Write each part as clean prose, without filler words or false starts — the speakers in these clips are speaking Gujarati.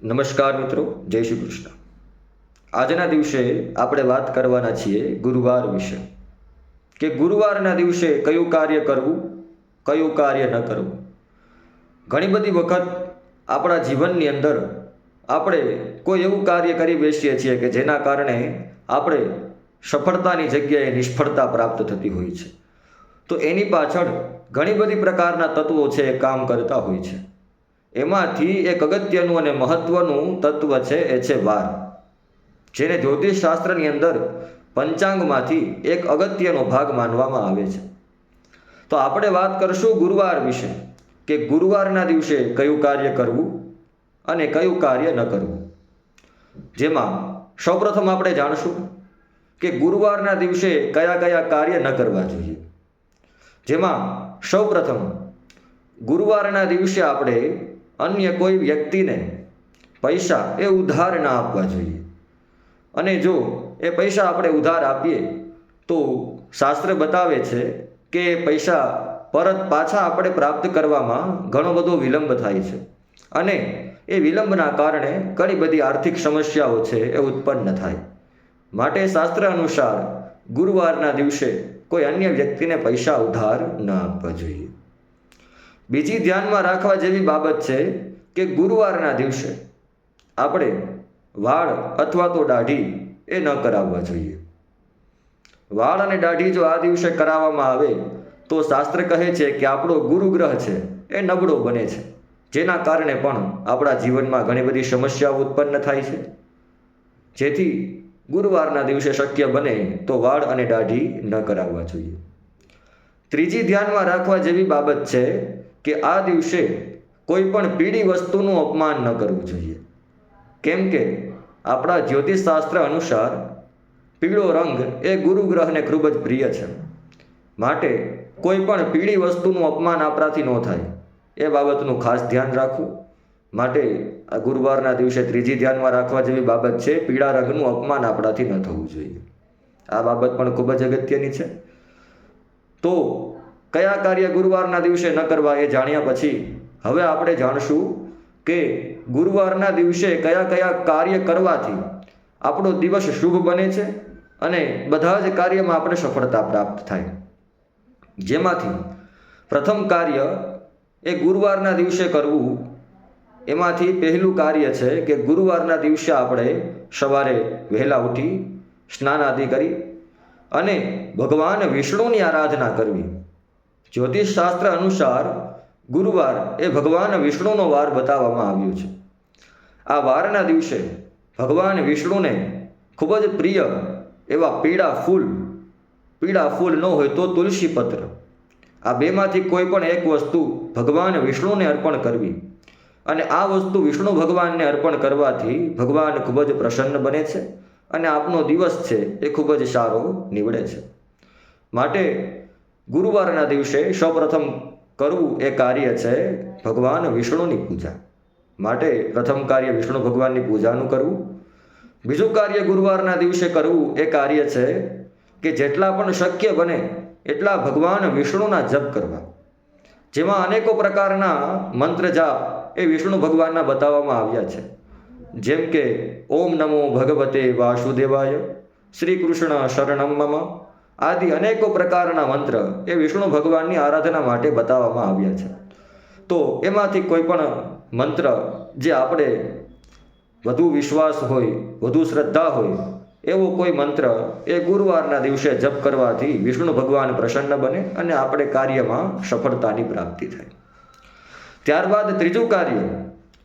નમસ્કાર મિત્રો, જય શ્રી કૃષ્ણ. આજના દિવસે આપણે વાત કરવાના છીએ ગુરુવાર વિશે, કે ગુરુવારના દિવસે કયું કાર્ય કરવું, કયું કાર્ય ન કરવું. ઘણી બધી વખત આપણા જીવનની અંદર આપણે કોઈ એવું કાર્ય કરી બેસીએ છીએ કે જેના કારણે આપણે સફળતાની જગ્યાએ નિષ્ફળતા પ્રાપ્ત થતી હોય છે. તો એની પાછળ ઘણી બધી પ્રકારના તત્વો છે એ કામ કરતા હોય છે. એમાંથી એક અગત્યનું અને મહત્વનું તત્વ છે એ છે વાર, જેને જ્યોતિષ શાસ્ત્રની અંદર પંચાંગમાંથી એક અગત્યનો ભાગ માનવામાં આવે છે. તો આપણે વાત કરશું ગુરુવાર વિશે, કે ગુરુવારના દિવસે કયું કાર્ય કરવું અને કયું કાર્ય ન કરવું. જેમાં સૌપ્રથમ આપણે જાણશું કે ગુરુવારના દિવસે કયા કયા કાર્ય ન કરવા જોઈએ. જેમાં સૌપ્રથમ ગુરુવારના દિવસે આપણે અન્ય કોઈ વ્યક્તિને પૈસા એ ઉધાર ના આપવા જોઈએ. અને જો એ પૈસા આપણે ઉધાર આપીએ તો શાસ્ત્ર બતાવે છે કે પૈસા પરત પાછા આપણે પ્રાપ્ત કરવામાં ઘણો બધો વિલંબ થાય છે, અને એ વિલંબના કારણે ઘણી બધી આર્થિક સમસ્યાઓ છે એ ઉત્પન્ન થાય. માટે શાસ્ત્ર અનુસાર ગુરુવારના દિવસે કોઈ અન્ય વ્યક્તિને પૈસા ઉધાર ન આપવા જોઈએ. બીજી ધ્યાનમાં રાખવા જેવી બાબત છે કે ગુરુવારના દિવસે આપણે વાળ અથવા તો દાઢી એ ન કરાવવા જોઈએ. વાળ અને દાઢી જો આ દિવસે કરાવવામાં આવે તો શાસ્ત્ર કહે છે કે આપણો ગુરુગ્રહ છે એ નબળો બને છે, જેના કારણે પણ આપણા જીવનમાં ઘણી બધી સમસ્યાઓ ઉત્પન્ન થાય છે. જેથી ગુરુવારના દિવસે શક્ય બને તો વાળ અને દાઢી ન કરાવવા જોઈએ. ત્રીજી ધ્યાનમાં રાખવા જેવી બાબત છે કે આ દિવસે કોઈ પણ પીળી વસ્તુનું અપમાન ન કરવું જોઈએ. કેમ કે આપણા જ્યોતિષ શાસ્ત્ર અનુસાર પીળો રંગ એ ગુરુગ્રહને ખૂબ જ પ્રિય છે. માટે કોઈ પણ પીળી વસ્તુનું અપમાન આપણાથી ન થાય એ બાબતનું ખાસ ધ્યાન રાખવું. માટે આ ગુરુવારના દિવસે ત્રીજી ધ્યાનમાં રાખવા જેવી બાબત છે, પીળા રંગનું અપમાન આપણાથી ન થવું જોઈએ. આ બાબત પણ ખૂબ જ અગત્યની છે. તો કયા કાર્ય ગુરુવારના દિવસે ન કરવા એ જાણ્યા પછી હવે આપણે જાણશું કે ગુરુવારના દિવસે કયા કયા કાર્ય કરવાથી આપણો દિવસ શુભ બને છે અને બધા જ કાર્યમાં આપણે સફળતા પ્રાપ્ત થાય. જેમાંથી પ્રથમ કાર્ય એ ગુરુવારના દિવસે કરવું, એમાંથી પહેલું કાર્ય છે કે ગુરુવારના દિવસે આપણે સવારે વહેલા ઉઠી સ્નાન આદિ કરી અને ભગવાન વિષ્ણુની આરાધના કરવી. જ્યોતિષ શાસ્ત્ર અનુસાર ગુરુવાર એ ભગવાન વિષ્ણુનો વાર બતાવવામાં આવ્યો છે. આ વારના દિવસે ભગવાન વિષ્ણુને ખૂબ જ પ્રિય એવા પીળા ફૂલ ન હોય તો તુલસી પત્ર, આ બેમાંથી કોઈ પણ એક વસ્તુ ભગવાન વિષ્ણુને અર્પણ કરવી. અને આ વસ્તુ વિષ્ણુ ભગવાનને અર્પણ કરવાથી ભગવાન ખૂબ જ પ્રસન્ન બને છે અને આપનો દિવસ છે એ ખૂબ જ સારો નીવડે છે. માટે ગુરુવારના દિવસે સૌપ્રથમ કરવું એ કાર્ય છે ભગવાન વિષ્ણુની પૂજા. માટે પ્રથમ કાર્ય વિષ્ણુ ભગવાનની પૂજાનું કરવું. બીજું કાર્ય ગુરુવારના દિવસે કરવું એ કાર્ય છે કે જેટલા પણ શક્ય બને એટલા ભગવાન વિષ્ણુના જપ કરવા. જેમાં અનેકો પ્રકારના મંત્ર જાપ એ વિષ્ણુ ભગવાનના બતાવવામાં આવ્યા છે. જેમ કે ઓમ નમો ભગવતે વાસુદેવાય, શ્રી કૃષ્ણ શરણમ મમ આદિ અનેકો પ્રકારના મંત્ર એ વિષ્ણુ ભગવાનની આરાધના માટે બતાવવામાં આવ્યા છે. તો એમાંથી કોઈ પણ મંત્ર જે આપણે વધુ વિશ્વાસ હોય, વધુ શ્રદ્ધા હોય એવો કોઈ મંત્ર એ ગુરુવારના દિવસે જપ કરવાથી વિષ્ણુ ભગવાન પ્રસન્ન બને અને આપણે કાર્યમાં સફળતાની પ્રાપ્તિ થાય. ત્યારબાદ ત્રીજું કાર્ય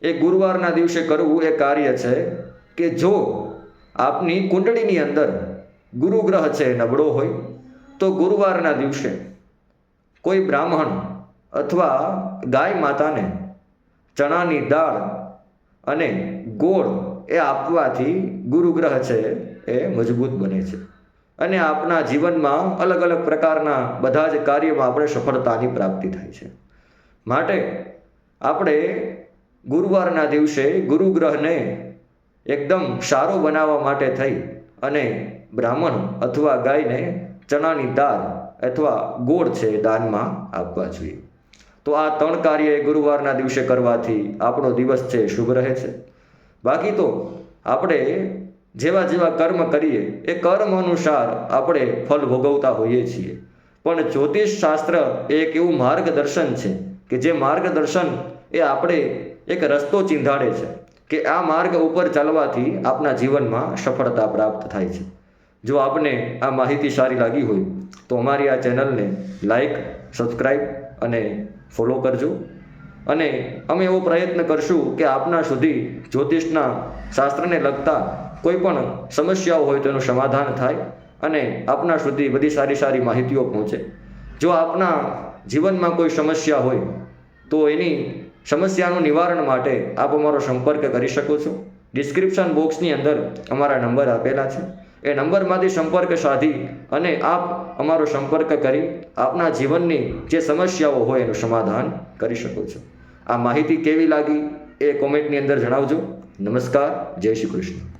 એ ગુરુવારના દિવસે કરવું એ કાર્ય છે કે જો આપની કુંડળીની અંદર ગુરુગ્રહ છે નબળો હોય તો ગુરુવારના દિવસે કોઈ બ્રાહ્મણ અથવા ગાય માતાને ચણાની દાળ અને ગોળ એ આપવાથી ગુરુગ્રહ છે એ મજબૂત બને છે અને આપણા જીવનમાં અલગ અલગ પ્રકારના બધા જ કાર્યોમાં આપણે સફળતાની પ્રાપ્તિ થાય છે. માટે આપણે ગુરુવારના દિવસે ગુરુગ્રહને એકદમ સારો બનાવવા માટે થઈ અને બ્રાહ્મણ અથવા ગાયને ચણાની દાળ અથવા ગોળ છે દાનમાં આપવા જોઈએ. તો આ ત્રણ કાર્ય ગુરુવારના દિવસે કરવાથી આપણો દિવસ છે શુભ રહે છે. બાકી તો આપણે જેવા જેવા કર્મ કરીએ એ કર્મ અનુસાર આપણે ફલ ભોગવતા હોઈએ છીએ. પણ જ્યોતિષ શાસ્ત્ર એ એક એવું માર્ગદર્શન છે કે જે માર્ગદર્શન એ આપણે એક રસ્તો ચીંધાડે છે કે આ માર્ગ ઉપર ચાલવાથી આપણા જીવનમાં સફળતા પ્રાપ્ત થાય છે. જો આપને આ માહિતી સારી લાગી હોય તો અમારી આ ચેનલને લાઈક, સબસ્ક્રાઈબ અને ફોલો કરજો. અને અમે એવો પ્રયત્ન કરશું કે આપના સુધી જ્યોતિષના શાસ્ત્રને લગતા કોઈ પણ સમસ્યાઓ હોય તો એનું સમાધાન થાય અને આપના સુધી બધી સારી સારી માહિતીઓ પહોંચે. જો આપના જીવનમાં કોઈ સમસ્યા હોય તો એની સમસ્યાનું નિવારણ માટે આપ અમારો સંપર્ક કરી શકો છો. ડિસ્ક્રિપ્શન બોક્સની અંદર અમારા નંબર આપેલા છે. એ નંબરમાંથી સંપર્ક સાધી અને આપ અમારો સંપર્ક કરી આપના જીવનની જે સમસ્યાઓ હોય એનું સમાધાન કરી શકો છો. આ માહિતી કેવી લાગી એ કોમેન્ટની અંદર જણાવજો. નમસ્કાર, જય શ્રી કૃષ્ણ.